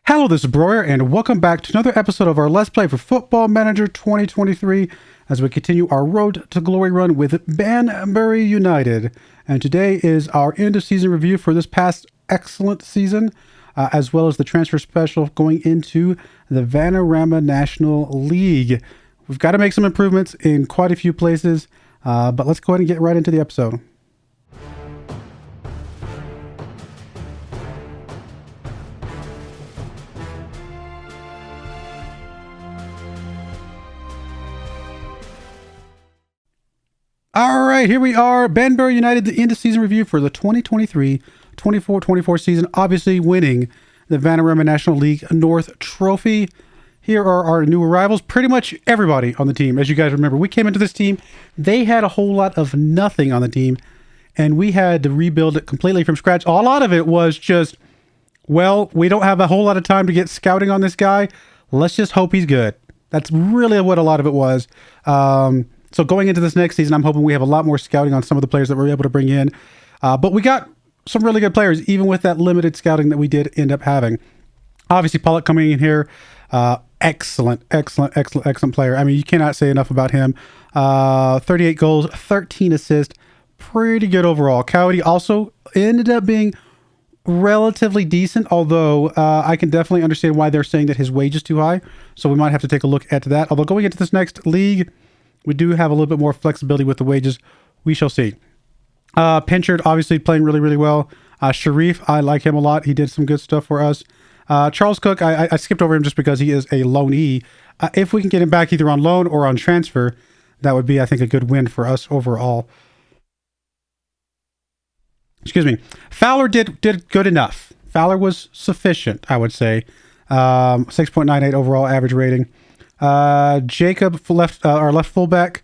Hello, this is Broyar, and welcome back to another episode of our Let's Play for Football Manager 2023 as we continue our Road to Glory run with Banbury United. And today is our end-of-season review for this past excellent season, as well as the transfer special going into the Vanarama National League. We've got to make some improvements in quite a few places, but let's go ahead and get right into the episode. All right, here we are, Banbury United, the end-of-season review for the 2023-24 season, obviously winning the Vanarama National League North Trophy. Here are our new arrivals, pretty much everybody on the team. As you guys remember, we came into this team, they had a whole lot of nothing on the team, and we had to rebuild it completely from scratch. A lot of it was just, well, we don't have a whole lot of time to get scouting on this guy. Let's just hope he's good. That's really what a lot of it was. So going into this next season, I'm hoping we have a lot more scouting on some of the players that we're able to bring in. But we got some really good players, even with that limited scouting that we did end up having. Obviously, Pollock coming in here, excellent player. I mean, you cannot say enough about him. 38 goals, 13 assists, pretty good overall. Coyote also ended up being relatively decent, although I can definitely understand why they're saying that his wage is too high. So we might have to take a look at that. Although going into this next league, we do have a little bit more flexibility with the wages. We shall see. Pinchard, obviously playing really well. Sharif, I like him a lot. He did some good stuff for us. Charles Cook, I skipped over him just because he is a loanee. If we can get him back either on loan or on transfer, that would be, I think, a good win for us overall. Excuse me. Fowler did good enough. Fowler was sufficient, I would say. 6.98 overall average rating. Jacob, our left fullback,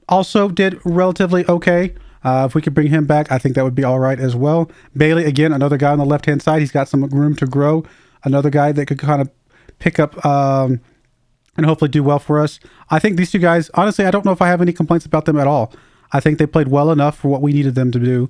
also did relatively okay. If we could bring him back, I think that would be all right as well. Bailey, again, another guy on the left-hand side. He's got some room to grow. Another guy that could kind of pick up and hopefully do well for us. I think these two guys, honestly, I don't know if I have any complaints about them at all. I think they played well enough for what we needed them to do.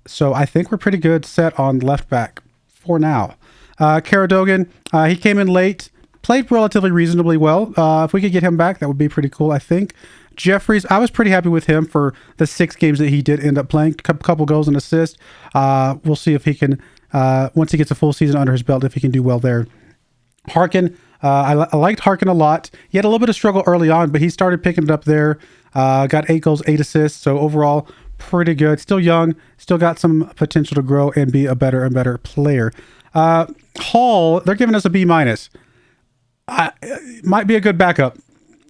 So I think we're pretty good set on left back for now. Karadogan, he came in late. Played relatively reasonably well. If we could get him back, that would be pretty cool, I think. Jeffries, I was pretty happy with him for the 6 games that he did end up playing. Couple goals and assists. We'll see if he can, once he gets a full season under his belt, if he can do well there. Harkin, I liked Harkin a lot. He had a little bit of struggle early on, but he started picking it up there. Got 8 goals, 8 assists. So overall, pretty good. Still young. Still got some potential to grow and be a better and better player. Hall, they're giving us a B-. Might be a good backup.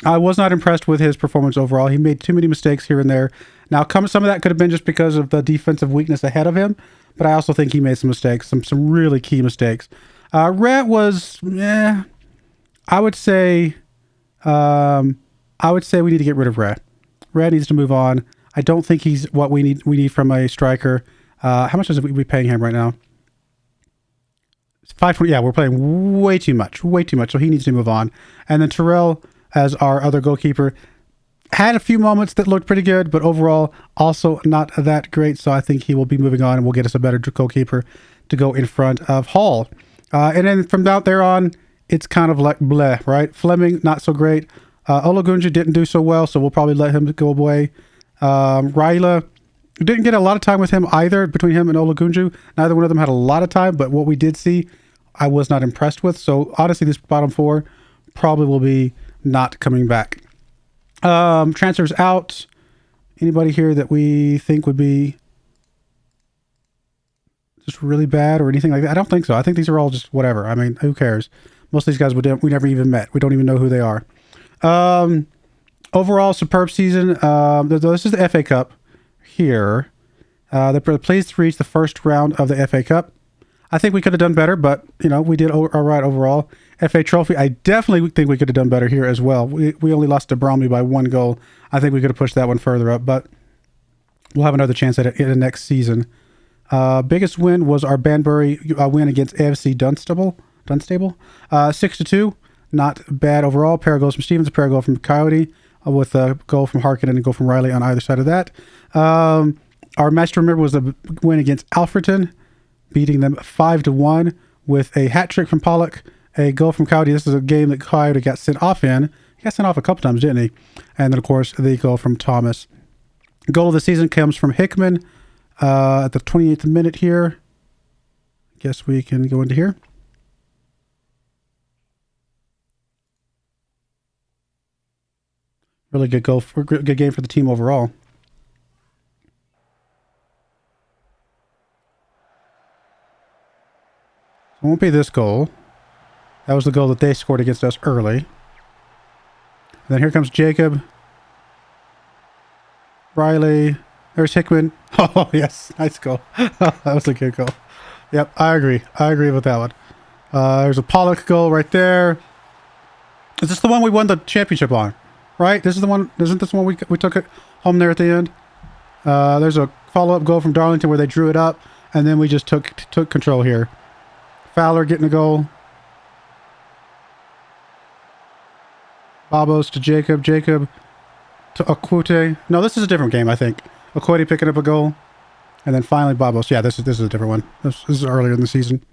I was not impressed with his performance overall. He made too many mistakes here and there. Now, some of that could have been just because of the defensive weakness ahead of him, but I also think he made some mistakes, some really key mistakes. Rhett was, I would say we need to get rid of Rhett. Rhett needs to move on. I don't think he's what we need from a striker. How much is we paying him right now? 520. Yeah, we're playing way too much. So he needs to move on. And then Terrell, as our other goalkeeper, had a few moments that looked pretty good, but overall also not that great. So I think he will be moving on and will get us a better goalkeeper to go in front of Hall. And then from out there on, it's kind of like bleh, right? Fleming, not so great. Olagunju didn't do so well, so we'll probably let him go away. Ryla, didn't get a lot of time with him either, between him and Olagunju. Neither one of them had a lot of time, but what we did see, I was not impressed with. So honestly, this bottom 4 probably will be not coming back. Transfers out. Anybody here that we think would be just really bad or anything like that? I don't think so. I think these are all just whatever. I mean, who cares? Most of these guys we never even met. We don't even know who they are. Overall, superb season. This is the FA Cup here. They're pleased to reach the first round of the FA Cup. I think we could have done better, but, we did all right overall. FA Trophy, I definitely think we could have done better here as well. We only lost to Bromley by 1 goal. I think we could have pushed that one further up, but we'll have another chance at it in the next season. Biggest win was our Banbury win against AFC Dunstable. 6-2. Not bad overall. Pair of goals from Stevens, a pair of goals from Coyote, with a goal from Harkin and a goal from Riley on either side of that. Our match to remember was the win against Alfreton, beating them 5-1 with a hat trick from Pollock, A goal from Coyote. This is a game that Coyote got sent off in. He got sent off a couple times, didn't he? And then, of course, the goal from Thomas. Goal of the season comes from Hickman at the 28th minute here. Guess we can go into here. Really good goal, good game for the team overall. It won't be this goal. That was the goal that they scored against us early. And then here comes Jacob. Riley. There's Hickman. Oh, yes. Nice goal. That was a good goal. Yep, I agree. I agree with that one. There's a Pollock goal right there. Is this the one we won the championship on? Right? This is the one. Isn't this the one we took it home there at the end? There's a follow-up goal from Darlington where they drew it up, and then we just took control here. Fowler getting a goal. Babos to Jacob. Jacob to Okwute. No, this is a different game, I think. Okwute picking up a goal. And then finally Babos. Yeah, this is a different one. This is earlier in the season.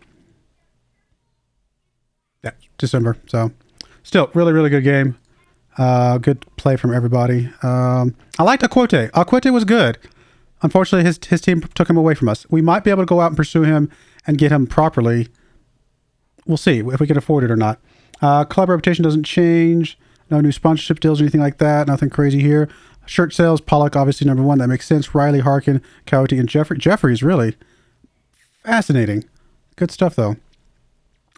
Yeah, December. So, still, really, really good game. Good play from everybody. I liked Okwute. Okwute was good. Unfortunately, his team took him away from us. We might be able to go out and pursue him and get him properly. We'll see if we can afford it or not. Club reputation doesn't change. No new sponsorship deals or anything like that. Nothing crazy here. Shirt sales, Pollock obviously number one. That makes sense. Riley, Harkin, Coyote, and Jeffrey. Jeffrey's really fascinating. Good stuff, though.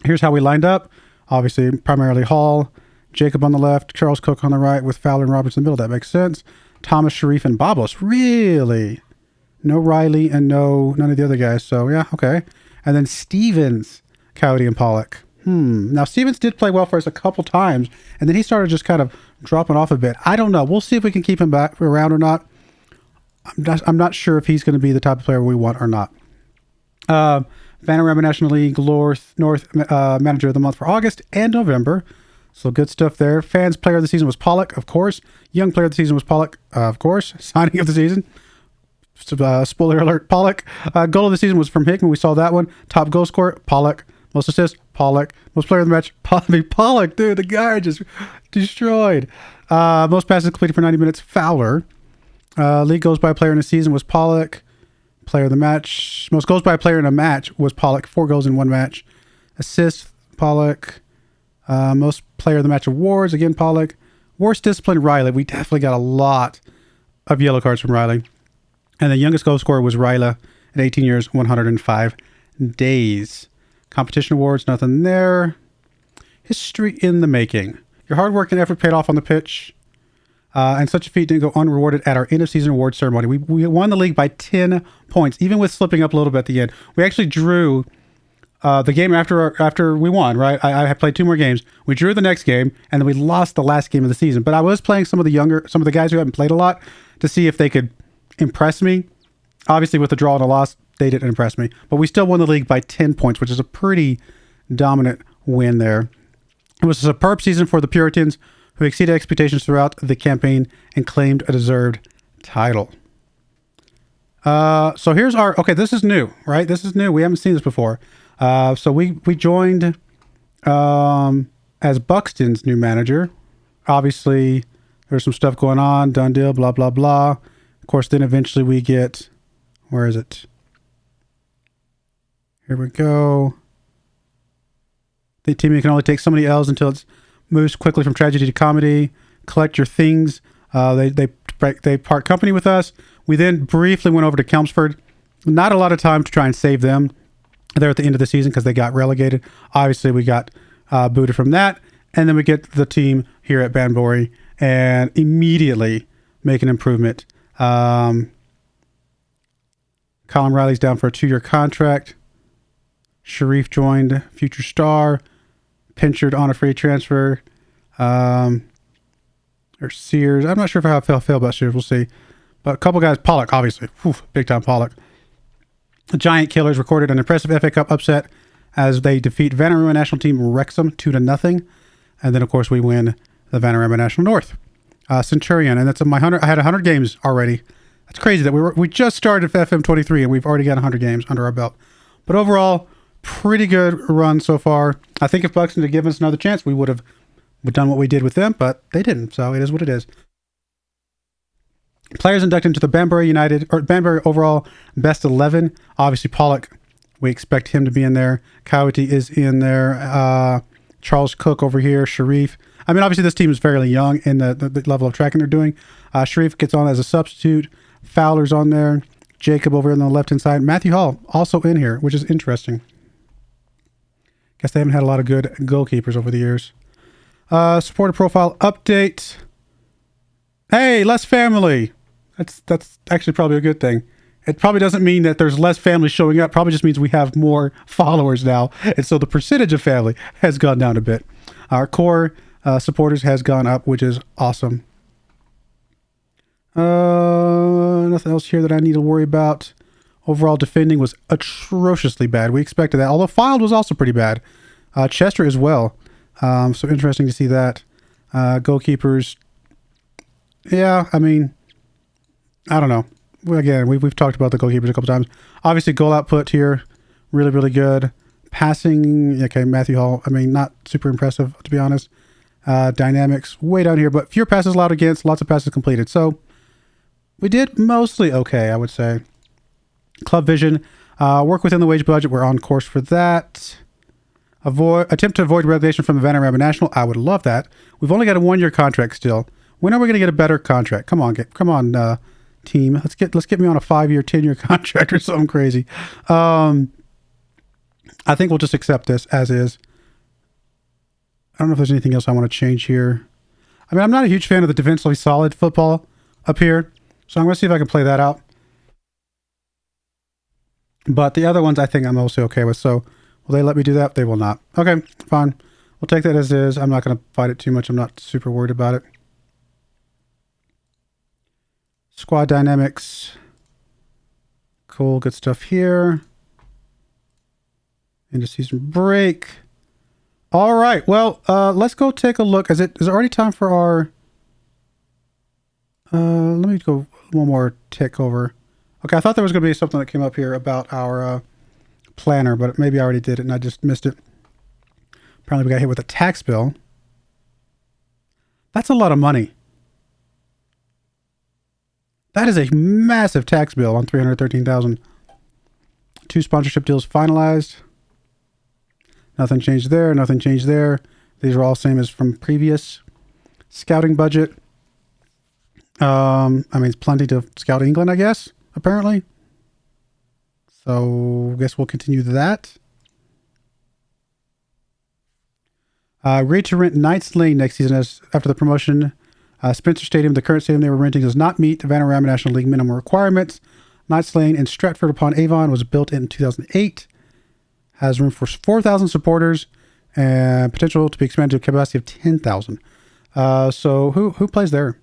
Here's how we lined up. Obviously, primarily Hall. Jacob on the left. Charles Cook on the right with Fowler and Roberts in the middle. That makes sense. Thomas, Sharif, and Babos. Really? No Riley and none of the other guys. So, yeah, okay. And then Stevens, Coyote, and Pollock. Now, Stevens did play well for us a couple times, and then he started just kind of dropping off a bit. I don't know. We'll see if we can keep him back around or not. I'm not sure if he's going to be the type of player we want or not. Vanarama National League North Manager of the Month for August and November. So good stuff there. Fans Player of the Season was Pollock, of course. Young Player of the Season was Pollock, of course. Signing of the Season. Spoiler alert, Pollock. Goal of the Season was from Hickman. We saw that one. Top goal scorer, Pollock. Most assists, Pollock. Most player of the match, Pollock. Dude, the guy just destroyed. Most passes completed for 90 minutes, Fowler. League goals by a player in a season was Pollock. Player of the match. Most goals by a player in a match was Pollock. 4 goals in 1 match. Assists, Pollock. Most player of the match awards, again, Pollock. Worst discipline, Riley. We definitely got a lot of yellow cards from Riley. And the youngest goal scorer was Riley at 18 years, 105 days. Competition awards, nothing there. History in the making. Your hard work and effort paid off on the pitch. And such a feat didn't go unrewarded at our end of season award ceremony. We won the league by 10 points, even with slipping up a little bit at the end. We actually drew the game after we won, right? I had played 2 more games. We drew the next game, and then we lost the last game of the season. But I was playing some of the guys who haven't played a lot to see if they could impress me. Obviously, with the draw and a loss, they didn't impress me. But we still won the league by 10 points, which is a pretty dominant win there. It was a superb season for the Puritans, who exceeded expectations throughout the campaign and claimed a deserved title. So here's our... Okay, this is new, right? This is new. We haven't seen this before. So we joined as Buxton's new manager. Obviously, there's some stuff going on. Done deal, blah, blah, blah. Of course, then eventually we get... Where is it? Here we go. The team can only take so many L's until it moves quickly from tragedy to comedy. Collect your things. They part company with us. We then briefly went over to Chelmsford. Not a lot of time to try and save them. They're at the end of the season because they got relegated. Obviously, we got booted from that. And then we get the team here at Banbury and immediately make an improvement. Colin Riley's down for a 2-year contract. Sharif joined, future star. Pinchard on a free transfer. Or Sears. I'm not sure how I feel about Sears. We'll see. But a couple guys. Pollock, obviously. Whew, big time Pollock. The Giant Killers recorded an impressive FA Cup upset as they defeat Vanarama National Team Wrexham 2-0. And then, of course, we win the Vanarama National North. Centurion. And that's my 100. I had 100 games already. That's crazy that we just started FM 23 and we've already got 100 games under our belt. But overall, pretty good run so far. I think if Buxton had given us another chance, we would have done what we did with them, but they didn't. So it is what it is. Players inducted into the Banbury overall best 11. Obviously, Pollock, we expect him to be in there. Coyote is in there. Charles Cook over here. Sharif. I mean, obviously, this team is fairly young in the level of tracking they're doing. Sharif gets on as a substitute. Fowler's on there. Jacob over on the left-hand side. Matthew Hall also in here, which is interesting. Guess they haven't had a lot of good goalkeepers over the years. Supporter profile update. Hey, less family. That's actually probably a good thing. It probably doesn't mean that there's less family showing up. Probably just means we have more followers now. And so the percentage of family has gone down a bit. Our core supporters has gone up, which is awesome. Nothing else here that I need to worry about. Overall defending was atrociously bad. We expected that. Although Filed was also pretty bad. Chester as well. So interesting to see that. Goalkeepers. Yeah, I mean, I don't know. Again, we've talked about the goalkeepers a couple times. Obviously, goal output here, really, really good. Passing, okay, Matthew Hall, I mean, not super impressive, to be honest. Dynamics, way down here, but fewer passes allowed against, lots of passes completed. So, we did mostly okay, I would say. Club vision, work within the wage budget. We're on course for that. Attempt to avoid relegation from the Vanarama National. I would love that. We've only got a 1-year contract still. When are we going to get a better contract? Come on, team. Let's get me on a 5-year, 10-year contract or something crazy. I think we'll just accept this as is. I don't know if there's anything else I want to change here. I mean, I'm not a huge fan of the defensively solid football up here, so I'm going to see if I can play that out. But the other ones I think I'm also okay with. So will they let me do that? They will not. Okay, fine. We'll take that as is. I'm not going to fight it too much. I'm not super worried about it. Squad dynamics. Cool, good stuff here. Into season break. All right, well, let's go take a look. Is it already time for our... let me go one more tick over. Okay, I thought there was going to be something that came up here about our planner, but maybe I already did it and I just missed it. Apparently we got hit with a tax bill. That's a lot of money. That is a massive tax bill on $313,000. 2 sponsorship deals finalized. Nothing changed there. Nothing changed there. These are all same as from previous. Scouting budget. I mean, it's plenty to scout England, I guess, apparently. So I guess we'll continue that. Rate to rent Knights Lane next season after the promotion. Spencer Stadium, the current stadium they were renting, does not meet the Vanarama National League minimum requirements. Knights Lane in Stratford-upon-Avon was built in 2008. Has room for 4,000 supporters and potential to be expanded to a capacity of 10,000. So who plays there?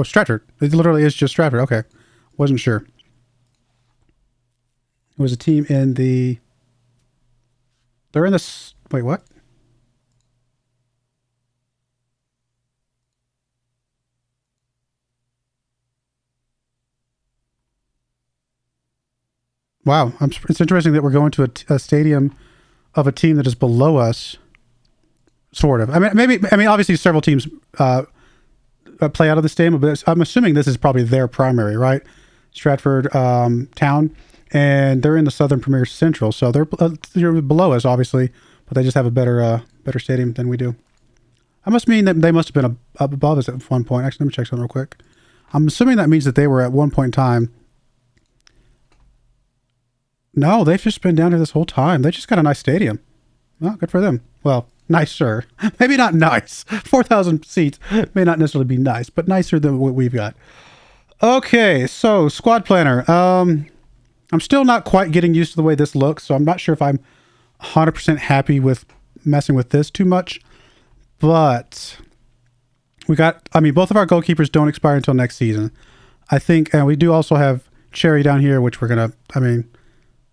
Stratford. It literally is just Stratford. Okay. Wasn't sure. It was a team in the... They're in the... Wait, what? Wow. It's interesting that we're going to a stadium of a team that is below us. Sort of. I mean, obviously several teams play out of the stadium, but I'm assuming this is probably their primary, right? Stratford Town. And they're in the Southern Premier Central, so they're below us, obviously, but they just have a better stadium than we do. I must mean that they must have been above us at one point. Actually, let me check something real quick. I'm assuming that means that they were at one point in time. No, they've just been down here this whole time. They just got a nice stadium. Well, good for them. Well, nicer. Maybe not nice. 4,000 seats may not necessarily be nice, but nicer than what we've got. Okay, so squad planner. I'm still not quite getting used to the way this looks, so I'm not sure if I'm 100% happy with messing with this too much. But we got, I mean, both of our goalkeepers don't expire until next season. I think, and we do also have Cherry down here, which we're going to, I mean,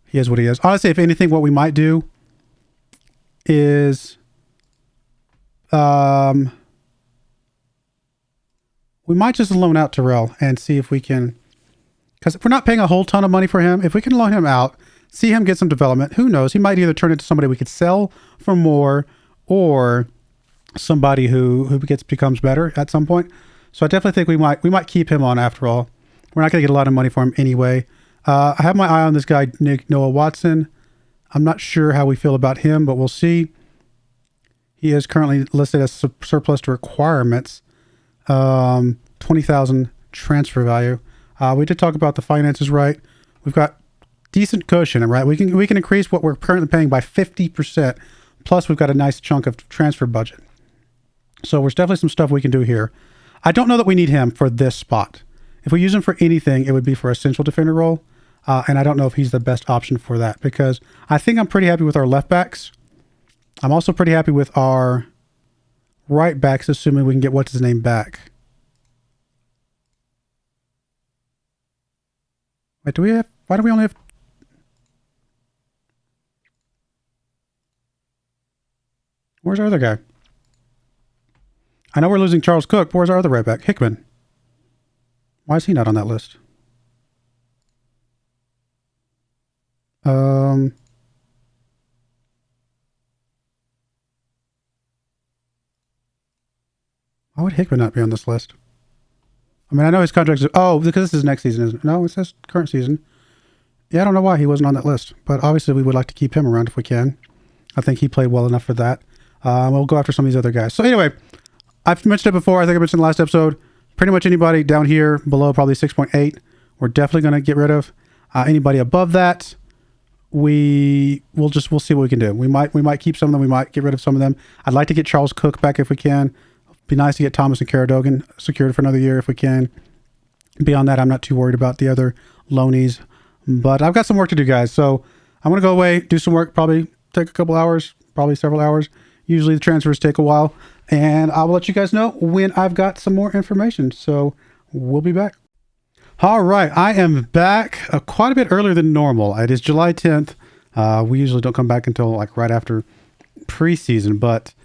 he is what he is. Honestly, if anything, what we might do is, we we might just loan out Terrell and see if we can, because we're not paying a whole ton of money for him. If we can loan him out, see him get some development, who knows? He might either turn into somebody we could sell for more, or somebody who becomes better at some point. So I definitely think we might keep him on after all. We're not going to get a lot of money for him anyway. I have my eye on this guy, Noah Watson. I'm not sure how we feel about him, but we'll see. He is currently listed as surplus to requirements. 20,000 transfer value. We did talk about the finances, right? We've got decent cushion, right? We can increase what we're currently paying by 50%. Plus, we've got a nice chunk of transfer budget. So there's definitely some stuff we can do here. I don't know that we need him for this spot. If we use him for anything, it would be for a central defender role. And I don't know if he's the best option for that, because I think I'm pretty happy with our left backs. I'm also pretty happy with our right backs, assuming we can get what's his name back. Wait, why do we only have... Where's our other guy? I know we're losing Charles Cook, but where's our other right back? Hickman. Why is he not on that list? Why would Hickman not be on this list? I mean, I know his contract is... Oh, because this is next season, isn't it? No, it says current season. Yeah, I don't know why he wasn't on that list, but obviously we would like to keep him around if we can. I think he played well enough for that. We'll go after some of these other guys. So anyway, I've mentioned it before. I think I mentioned in the last episode. Pretty much anybody down here below probably 6.8, we're definitely going to get rid of. Anybody above that, we'll see what we can do. We might keep some of them. We might get rid of some of them. I'd like to get Charles Cook back if we can. Be nice to get Thomas and Caradogan secured for another year if we can. Beyond that, I'm not too worried about the other loanies. But I've got some work to do, guys. So I'm going to go away, do some work, probably take a couple hours, probably several hours. Usually the transfers take a while. And I will let you guys know when I've got some more information. So we'll be back. All right, I am back quite a bit earlier than normal. It is July 10th. We usually don't come back until like right after preseason, but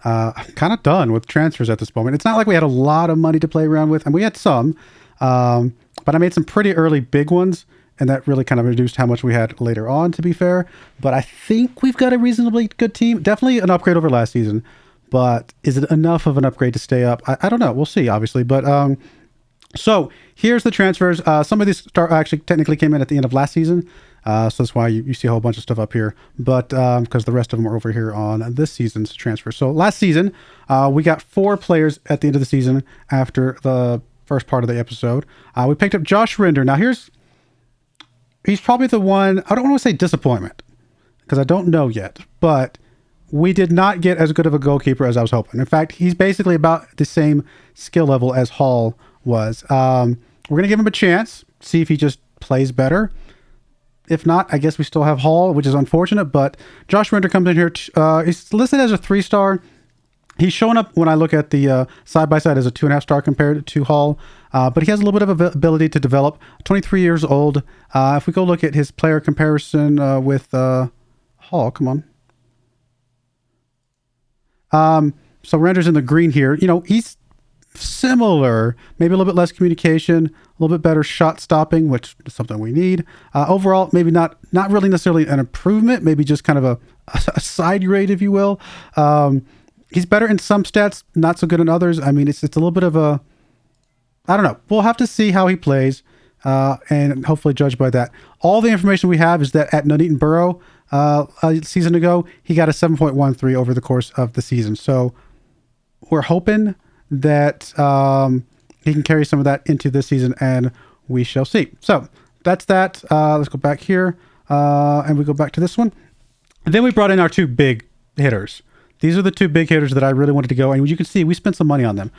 I'm kind of done with transfers at this moment. It's not like we had a lot of money to play around with, and we had some, but I made some pretty early big ones, and that really kind of reduced how much we had later on, to be fair. But I think we've got a reasonably good team. Definitely an upgrade over last season, but is it enough of an upgrade to stay up? I don't know. We'll see, obviously. But so here's the transfers. Some of these actually technically came in at the end of last season. So that's why you see a whole bunch of stuff up here. But because the rest of them are over here on this season's transfer. So last season, we got 4 players at the end of the season after the first part of the episode. We picked up Josh Render. Now he's probably the one, I don't want to say disappointment, because I don't know yet, but we did not get as good of a goalkeeper as I was hoping. In fact, he's basically about the same skill level as Hall was. We're going to give him a chance, see if he just plays better. If not, I guess we still have Hall, which is unfortunate, but Josh Render comes in here. He's listed as a 3-star. He's showing up when I look at the side-by-side as a 2.5-star compared to Hall, but he has a little bit of ability to develop. 23 years old. If we go look at his player comparison with Hall, come on. So Render's in the green here. You know, he's similar, maybe a little bit less communication, a little bit better shot stopping, which is something we need. Overall, maybe not really necessarily an improvement, maybe just kind of a side grade, if you will. He's better in some stats, not so good in others. I mean, it's a little bit of a, I don't know. We'll have to see how he plays and hopefully judge by that. All the information we have is that at Nuneaton Borough a season ago, he got a 7.13 over the course of the season. So we're hoping that he can carry some of that into this season, and we shall see. So that's that. Let's go back here, and we go back to this one. And then we brought in our 2 big hitters. These are the 2 big hitters that I really wanted to go, and you can see we spent some money on them.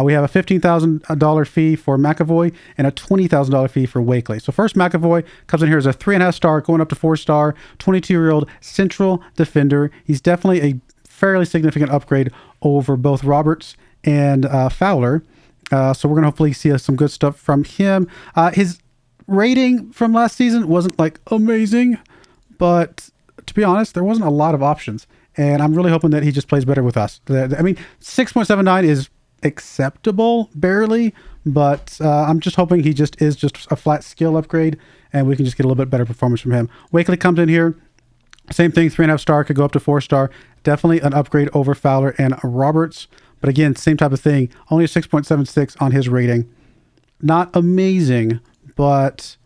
We have a $15,000 fee for McAvoy and a $20,000 fee for Wakely. So first, McAvoy comes in here as a 3.5-star, going up to 4-star, 22-year-old central defender. He's definitely a fairly significant upgrade over both Roberts and Fowler. So we're going to hopefully see some good stuff from him. His rating from last season wasn't like amazing, but to be honest, there wasn't a lot of options. And I'm really hoping that he just plays better with us. I mean, 6.79 is acceptable, barely, but I'm just hoping he just is just a flat skill upgrade and we can just get a little bit better performance from him. Wakely comes in here. Same thing, 3.5 star, could go up to 4 star. Definitely an upgrade over Fowler and Roberts. But again, same type of thing. Only a 6.76 on his rating. Not amazing, but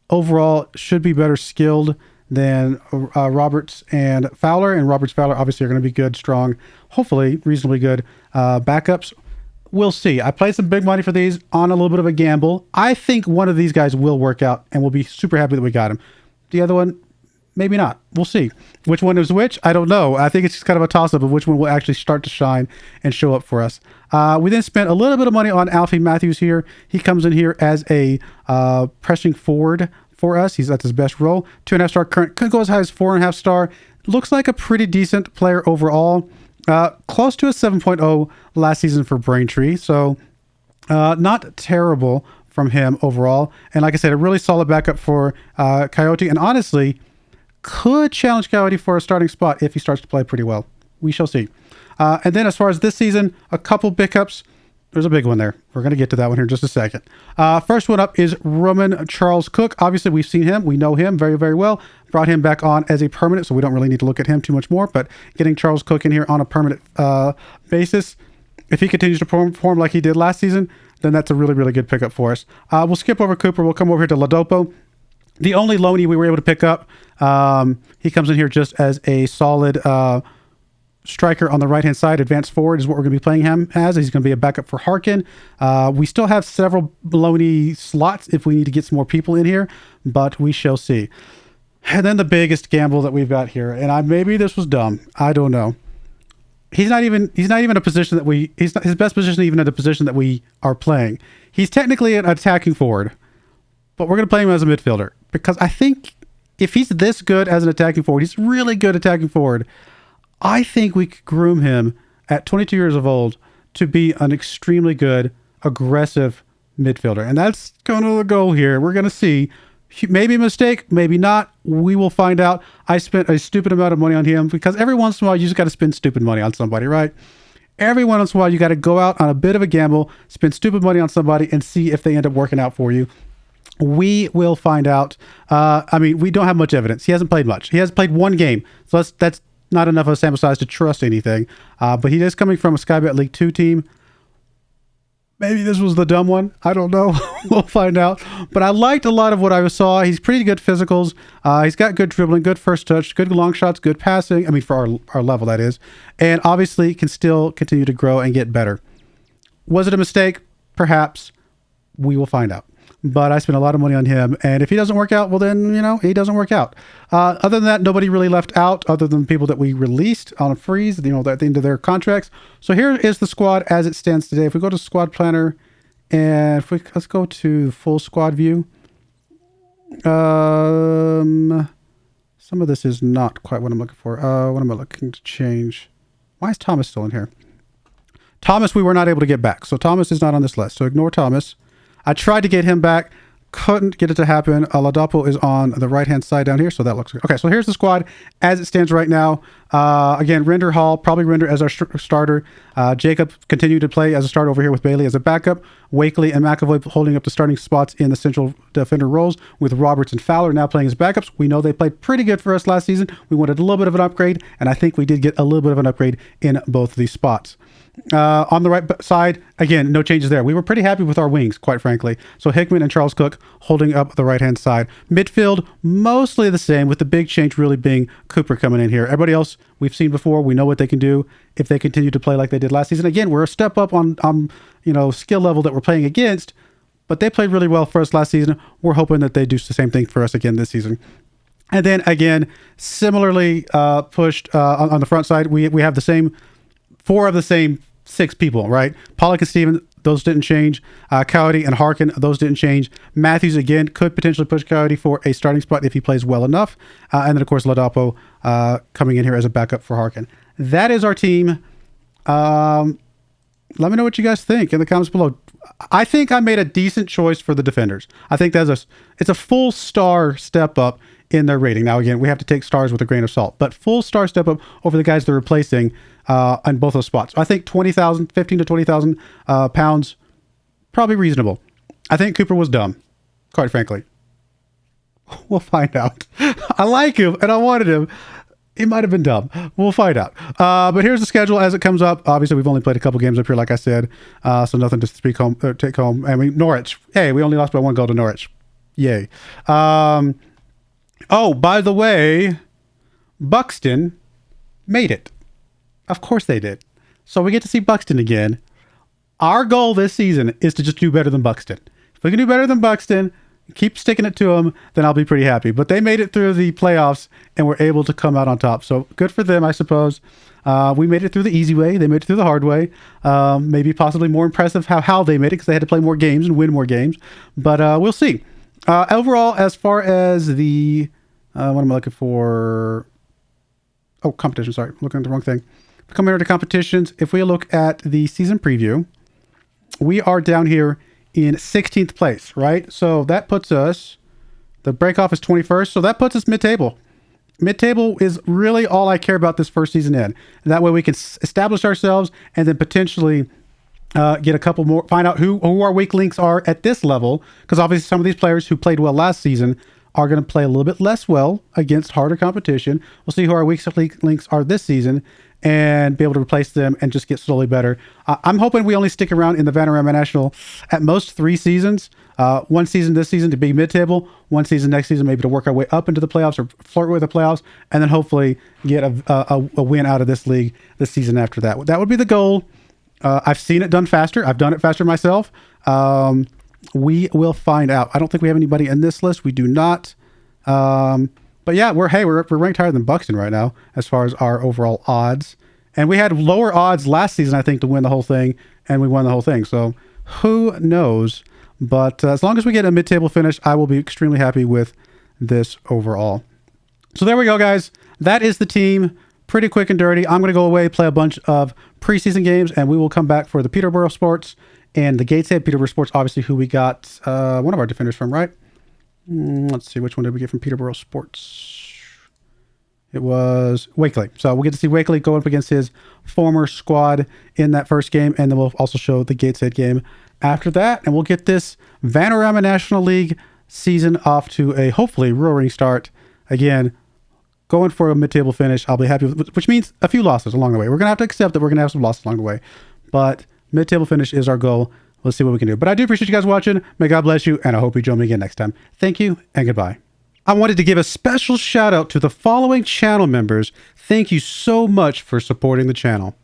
overall should be better skilled than Roberts and Fowler. And Roberts, Fowler obviously are going to be good, strong, hopefully reasonably good backups. We'll see. I played some big money for these on a little bit of a gamble. I think one of these guys will work out and we'll be super happy that we got him. The other one, maybe not. We'll see. Which one is which? I don't know. I think it's just kind of a toss-up of which one will actually start to shine and show up for us. We then spent a little bit of money on Alfie Matthews here. He comes in here as a pressing forward for us. That's his best role. 2.5 star current. Could go as high as 4.5 star. Looks like a pretty decent player overall. Close to a 7.0 last season for Braintree. So not terrible from him overall. And like I said, a really solid backup for Coyote. And honestly, could challenge Coyote for a starting spot if he starts to play pretty well. We shall see. And then as far as this season, a couple pickups. There's a big one there. We're going to get to that one here in just a second. First one up is Roman Charles Cook. Obviously, we've seen him. We know him very, very well. Brought him back on as a permanent, so we don't really need to look at him too much more. But getting Charles Cook in here on a permanent basis, if he continues to perform like he did last season, then that's a really, really good pickup for us. We'll skip over Cooper. We'll come over here to Ladopo. The only loanee we were able to pick up, he comes in here just as a solid striker on the right-hand side. Advanced forward is what we're going to be playing him as. He's going to be a backup for Harkin. We still have several loanee slots if we need to get some more people in here, but we shall see. And then the biggest gamble that we've got here, and maybe this was dumb. I don't know. He's not even a position that he's not his best position even at a position that we are playing. He's technically an attacking forward, but we're going to play him as a midfielder because I think if he's this good as an attacking forward, he's really good attacking forward. I think we could groom him at 22 years of old to be an extremely good, aggressive midfielder. And that's kind of the goal here. We're going to see. Maybe a mistake, maybe not. We will find out. I spent a stupid amount of money on him because every once in a while you just got to spend stupid money on somebody, right? Every once in a while you got to go out on a bit of a gamble, spend stupid money on somebody and see if they end up working out for you. We will find out. We don't have much evidence. He hasn't played much. He has played one game. So that's not enough of a sample size to trust anything. But he is coming from a Skybet League 2 team. Maybe this was the dumb one. I don't know. We'll find out. But I liked a lot of what I saw. He's pretty good physicals. He's got good dribbling, good first touch, good long shots, good passing. For our level, that is. And obviously can still continue to grow and get better. Was it a mistake? Perhaps. We will find out. But I spent a lot of money on him. And if he doesn't work out, well then, he doesn't work out. Other than that, nobody really left out other than people that we released on a freeze, at the end of their contracts. So here is the squad as it stands today. If we go to squad planner and let's go to full squad view. Some of this is not quite what I'm looking for. What am I looking to change? Why is Thomas still in here? Thomas, we were not able to get back. So Thomas is not on this list. So ignore Thomas. I tried to get him back, couldn't get it to happen. Ladapo is on the right-hand side down here, so that looks good. Okay, so here's the squad as it stands right now. Again, Render Hall, probably Render as our starter. Jacob continued to play as a starter over here with Bailey as a backup. Wakely and McAvoy holding up the starting spots in the central defender roles with Roberts and Fowler now playing as backups. We know they played pretty good for us last season. We wanted a little bit of an upgrade, and I think we did get a little bit of an upgrade in both of these spots. On the right side, again, no changes there. We were pretty happy with our wings, quite frankly. So Hickman and Charles Cook holding up the right-hand side. Midfield, mostly the same, with the big change really being Cooper coming in here. Everybody else we've seen before. We know what they can do if they continue to play like they did last season. Again, we're a step up on skill level that we're playing against, but they played really well for us last season. We're hoping that they do the same thing for us again this season. And then again, similarly pushed on the front side, we have the same four of the same six people, right? Pollock and Steven, those didn't change. Coyote and Harkin, those didn't change. Matthews, again, could potentially push Coyote for a starting spot if he plays well enough. And then, of course, Ladapo coming in here as a backup for Harkin. That is our team. Let me know what you guys think in the comments below. I think I made a decent choice for the defenders. I think it's a full star step up in their rating. Now, again, we have to take stars with a grain of salt, but full star step up over the guys they're replacing. on both those spots. I think 20,000, 15 to 20,000 pounds, probably reasonable. I think Cooper was dumb, quite frankly. We'll find out. I like him and I wanted him. He might have been dumb. We'll find out. But here's the schedule as it comes up. Obviously, we've only played a couple games up here, like I said. So nothing to speak home, take home. I mean, Norwich. Hey, we only lost by 1 goal to Norwich. Yay. Oh, by the way, Buxton made it. Of course they did. So we get to see Buxton again. Our goal this season is to just do better than Buxton. If we can do better than Buxton, keep sticking it to them, then I'll be pretty happy. But they made it through the playoffs and were able to come out on top. So good for them, I suppose. We made it through the easy way. They made it through the hard way. Maybe possibly more impressive how they made it because they had to play more games and win more games. But we'll see. Overall, as far as the... what am I looking for? Oh, competition. Sorry, I'm looking at the wrong thing. Coming over to competitions, if we look at the season preview, we are down here in 16th place, right? So that puts us, the break off is 21st, so that puts us mid-table. Mid-table is really all I care about this first season in. And that way we can establish ourselves and then potentially get a couple more, find out who our weak links are at this level, because obviously some of these players who played well last season are going to play a little bit less well against harder competition. We'll see who our weak links are this season and be able to replace them and just get slowly better. I'm hoping we only stick around in the Vanarama National at most 3 seasons. 1 season this season to be mid-table, 1 season next season maybe to work our way up into the playoffs or flirt with the playoffs, and then hopefully get a win out of this league this season after that. That would be the goal. I've seen it done faster. I've done it faster myself. We will find out. I don't think we have anybody in this list. We do not. But yeah, we're ranked higher than Buxton right now as far as our overall odds. And we had lower odds last season, I think, to win the whole thing, and we won the whole thing. So who knows? But as long as we get a mid-table finish, I will be extremely happy with this overall. So there we go, guys. That is the team. Pretty quick and dirty. I'm going to go away, play a bunch of preseason games, and we will come back for the Peterborough Sports and the Gateshead. Peterborough Sports, obviously, who we got one of our defenders from, right? Let's see, which one did we get from Peterborough Sports? It was Wakely. So we'll get to see Wakely go up against his former squad in that first game, and then we'll also show the Gateshead game after that, and we'll get this Vanarama National League season off to a hopefully roaring start. Again, going for a mid-table finish. I'll be happy with, which means a few losses along the way. We're going to have to accept that we're going to have some losses along the way, but mid-table finish is our goal. Let's see what we can do. But I do appreciate you guys watching. May God bless you, and I hope you join me again next time. Thank you, and goodbye. I wanted to give a special shout out to the following channel members. Thank you so much for supporting the channel.